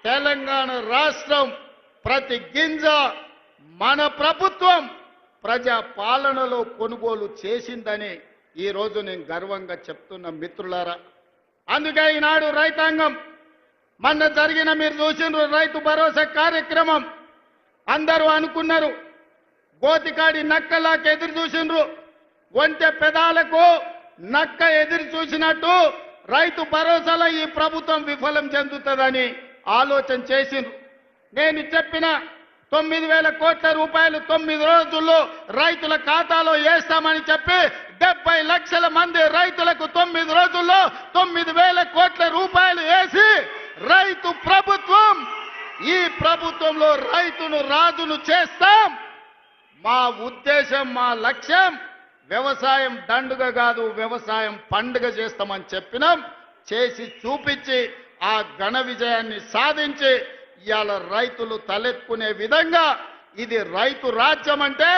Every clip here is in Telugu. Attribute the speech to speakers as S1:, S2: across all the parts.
S1: తెలంగాణ రాష్ట్రం ప్రతి గింజ మన ప్రభుత్వం ప్రజా పాలనలో కొనుగోలు చేసిందని ఈ రోజు నేను గర్వంగా చెప్తున్న మిత్రులారా. అందుకే ఈనాడు రైతాంగం మొన్న జరిగిన మీరు చూసిన రైతు భరోసా కార్యక్రమం అందరూ అనుకున్నారు గోతికాడి నక్కలాకి ఎదురు చూసిండ్రు. ఒంటె పెదాలకు నక్క ఎదురు చూసినట్టు రైతు భరోసాలో ఈ ప్రభుత్వం విఫలం చెందుతుందని ఆలోచన చేసిండ్రు. నేను చెప్పిన 9,000 కోట్ల రూపాయలు 9 రోజుల్లో రైతుల ఖాతాలో వేస్తామని చెప్పి 70 లక్షల మంది రైతులకు 9 రోజుల్లో 9,000 కోట్ల రూపాయలు వేసి రైతు ప్రభుత్వం, ఈ ప్రభుత్వంలో రైతును రాజును చేస్తాం. మా ఉద్దేశం, మా లక్ష్యం వ్యవసాయం దండుగ కాదు, వ్యవసాయం పండుగ చేస్తామని చెప్పినాం. చేసి చూపించి ఆ ఘన విజయాన్ని సాధించి ఇవాళ రైతులు తలెత్తుకునే విధంగా ఇది రైతు రాజ్యం అంటే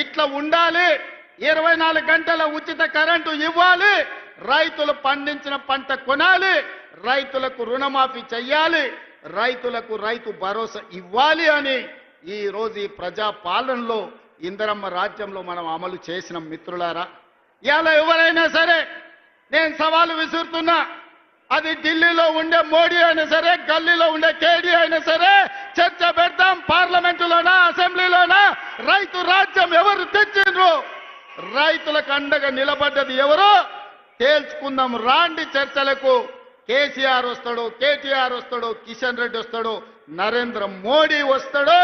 S1: ఇట్లా ఉండాలి. 24 గంటల ఉచిత కరెంటు ఇవ్వాలి, రైతులు పండించిన పంట కొనాలి, రైతులకు రుణమాఫీ చెయ్యాలి, రైతులకు రైతు భరోసా ఇవ్వాలి అని ఈ రోజు ఈ ప్రజా పాలనలో ఇందిరమ్మ రాజ్యంలో మనం అమలు చేసిన మిత్రులారా. ఇవాళ ఎవరైనా సరే నేను సవాలు విసురుతున్నా, అది ఢిల్లీలో ఉండే మోడీ అయినా సరే, గల్లీలో ఉండే కేడీ అయినా సరే, చర్చ పెడతాం. పార్లమెంటులోనా అసెంబ్లీలోనా రైతు రాజ్యం ఎవరు తెచ్చిండ్రు, రైతులకు అండగా నిలబడ్డది ఎవరో తేల్చుకుందాం. రాండి చర్చలకు. కేసీఆర్ వస్తాడు, కేటీఆర్ వస్తాడు, కిషన్ రెడ్డి వస్తాడు, నరేంద్ర మోడీ వస్తాడు,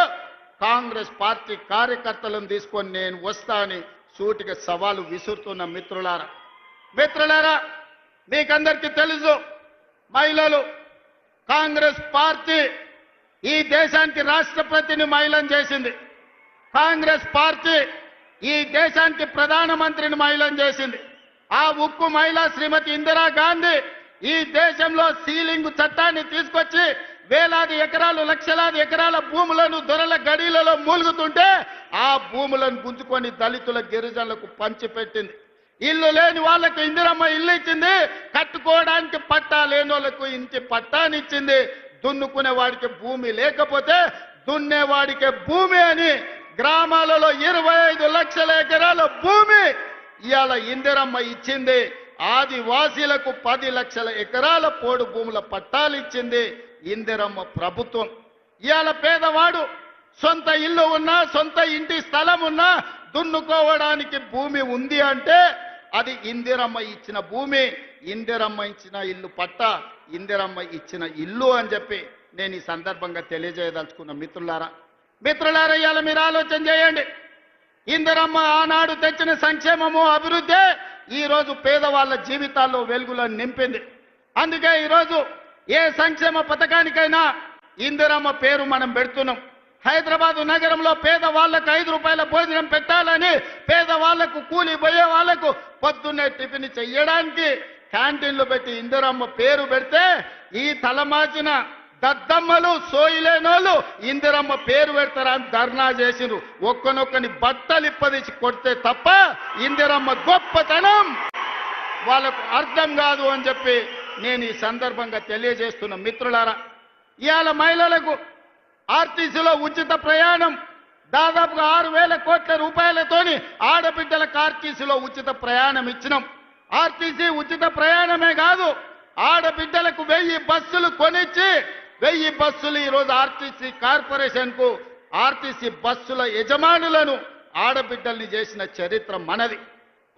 S1: కాంగ్రెస్ పార్టీ కార్యకర్తలను తీసుకొని నేను వస్తా అని సూటిగా సవాలు విసురుతున్న మిత్రులారా, మీకందరికీ తెలుసు మహిళలు కాంగ్రెస్ పార్టీ ఈ దేశానికి రాష్ట్రపతిని మహిళను చేసింది. కాంగ్రెస్ పార్టీ ఈ దేశానికి ప్రధానమంత్రిని మహిళను చేసింది. ఆ ఉక్కు మహిళ శ్రీమతి ఇందిరాగాంధీ ఈ దేశంలో సీలింగ్ చట్టాన్ని తీసుకొచ్చి వేలాది ఎకరాలు, లక్షలాది ఎకరాల భూములను దొరల గడిలలో మూలుగుతుంటే ఆ భూములను గుంజుకొని దళితుల, గిరిజనులకు పంచిపెట్టింది. ఇల్లు లేని వాళ్ళకు ఇందిరమ్మ ఇల్లు ఇచ్చింది, కట్టుకోవడానికి పట్టా లేని వాళ్ళకు ఇంటి పట్టానిచ్చింది. దున్నుకునే వాడికి భూమి లేకపోతే దున్నేవాడికి భూమి అని గ్రామాలలో 25 లక్షల ఎకరాల భూమి ఇవాళ ఇందిరమ్మ ఇచ్చింది. ఆదివాసీలకు 10 లక్షల ఎకరాల పోడు భూముల పట్టాలు ఇచ్చింది ఇందిరమ్మ ప్రభుత్వం. ఇవాళ పేదవాడు సొంత ఇల్లు ఉన్నా, సొంత ఇంటి స్థలం ఉన్నా, దున్నుకోవడానికి భూమి ఉంది అంటే అది ఇందిరమ్మ ఇచ్చిన భూమి, ఇందిరమ్మ ఇచ్చిన ఇల్లు పట్ట, ఇందిరమ్మ ఇచ్చిన ఇల్లు అని చెప్పి నేను ఈ సందర్భంగా తెలియజేయదలుచుకున్న మిత్రులారా. ఇవాళ మీరు ఆలోచన చేయండి. ఇందిరమ్మ ఆనాడు తెచ్చిన సంక్షేమము, అభివృద్ధి ఈరోజు పేదవాళ్ళ జీవితాల్లో వెలుగులను నింపింది. అందుకే ఈరోజు ఏ సంక్షేమ పథకానికైనా ఇందిరమ్మ పేరు మనం పెడుతున్నాం. హైదరాబాద్ నగరంలో పేదవాళ్లకు 5 రూపాయల భోజనం పెట్టాలని, పేదవాళ్లకు, కూలి పోయే వాళ్లకు పొద్దున్నే టిఫిన్ చెయ్యడానికి క్యాంటీన్లు పెట్టి ఇందిరమ్మ పేరు పెడితే ఈ తలమాచిన దద్దమ్మలు, సోయిలేనోళ్ళు ఇందిరమ్మ పేరు పెడతారని ధర్నా చేసిరు. ఒక్కనొక్కని బట్టలు ఇప్పదీసి కొడితే తప్ప ఇందిరమ్మ గొప్పతనం వాళ్ళకు అర్థం కాదు అని చెప్పి నేను ఈ సందర్భంగా తెలియజేస్తున్న మిత్రులారా. ఇవాళ మహిళలకు ఆర్టీసీలో ఉచిత ప్రయాణం దాదాపుగా 6,000 కోట్ల రూపాయలతోని ఆడబిడ్డలకు ఆర్టీసీలో ఉచిత ప్రయాణం ఇచ్చినాం. ఆర్టీసీ ఉచిత ప్రయాణమే కాదు, ఆడబిడ్డలకు 1000 బస్సులు కొనిచ్చి 1000 బస్సులు ఈరోజు ఆర్టీసీ కార్పొరేషన్కు, ఆర్టీసీ బస్సుల యజమానులను ఆడబిడ్డల్ని చేసిన చరిత్ర మనది.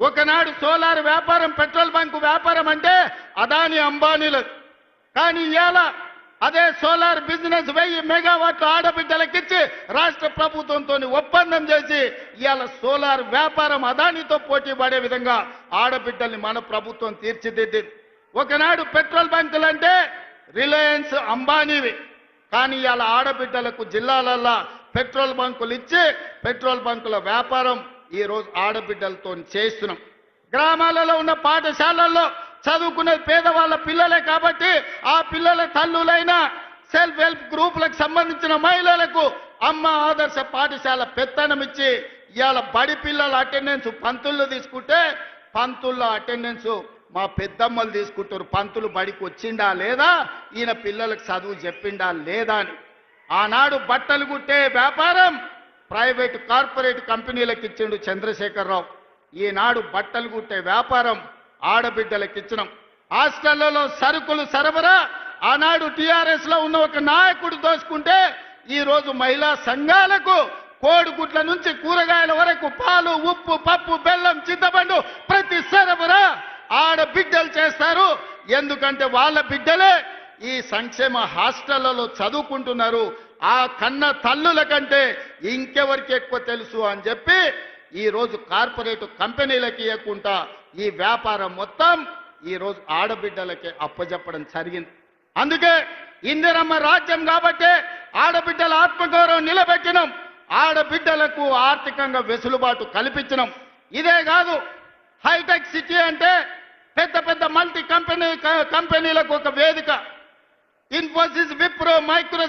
S1: ఒకనాడు సోలార్ వ్యాపారం, పెట్రోల్ బంకు వ్యాపారం అంటే అదాని, అంబానీలది. కానీ ఇవాళ అదే సోలార్ బిజినెస్ 1000 మెగావాట్లు ఆడబిడ్డలకిచ్చి రాష్ట్ర ప్రభుత్వంతో ఒప్పందం చేసి ఇవాళ సోలార్ వ్యాపారం అదానితో పోటీ పడే విధంగా ఆడబిడ్డల్ని మన ప్రభుత్వం తీర్చిదిద్దింది. ఒకనాడు పెట్రోల్ బంకులంటే రిలయన్స్, అంబానీవి. కానీ ఇవాళ ఆడబిడ్డలకు జిల్లాలల్లా పెట్రోల్ బంకులు ఇచ్చి పెట్రోల్ బంకుల వ్యాపారం ఈరోజు ఆడబిడ్డలతో చేస్తున్నాం. గ్రామాలలో ఉన్న పాఠశాలల్లో చదువుకునేది పేదవాళ్ళ పిల్లలే కాబట్టి ఆ పిల్లల తల్లులైన సెల్ఫ్ హెల్ప్ గ్రూపులకు సంబంధించిన మహిళలకు అమ్మ ఆదర్శ పాఠశాల పెత్తనం ఇచ్చి ఇవాళ బడి పిల్లల అటెండెన్స్ పంతుల్లో తీసుకుంటే పంతుల్లో అటెండెన్స్ మా పెద్దమ్మలు తీసుకుంటారు, పంతులు బడికి వచ్చిండా లేదా, ఈయన పిల్లలకు చదువు చెప్పిండా లేదా అని. ఆనాడు బట్టలు కుట్టే వ్యాపారం ప్రైవేటు కార్పొరేట్ కంపెనీలకు ఇచ్చిండు చంద్రశేఖరరావు. ఈనాడు బట్టలు కుట్టే వ్యాపారం ఆడబిడ్డలకు ఇచ్చినాం. హాస్టళ్లలో సరుకులు సరఫరా ఆనాడు టిఆర్ఎస్ లో ఉన్న ఒక నాయకుడు దోచుకుంటే ఈ రోజు మహిళా సంఘాలకు కోడిగుడ్ల నుంచి కూరగాయల వరకు పాలు, ఉప్పు, పప్పు, బెల్లం, చింతపండు ప్రతి సరఫరా ఆడబిడ్డలు చేస్తారు. ఎందుకంటే వాళ్ళ బిడ్డలే ఈ సంక్షేమ హాస్టళ్లలో చదువుకుంటున్నారు. ఆ కన్న తల్లుల కంటే ఇంకెవరికి ఎక్కువ తెలుసు అని చెప్పి ఈ రోజు కార్పొరేట్ కంపెనీలకి ఇవ్వకుండా ఈ వ్యాపారం మొత్తం ఈ రోజు ఆడబిడ్డలకే అప్పజెప్పడం జరిగింది. అందుకే ఇందిరమ్మ రాజ్యం కాబట్టి ఆడబిడ్డల ఆత్మగౌరవం నిలబెట్టినాం, ఆడబిడ్డలకు ఆర్థికంగా వెసులుబాటు కల్పించినాం. ఇదే కాదు, హైటెక్ సిటీ అంటే పెద్ద పెద్ద మల్టీ కంపెనీలకు ఒక వేదిక. ఇన్ఫోసిస్, విప్రో, మైక్రో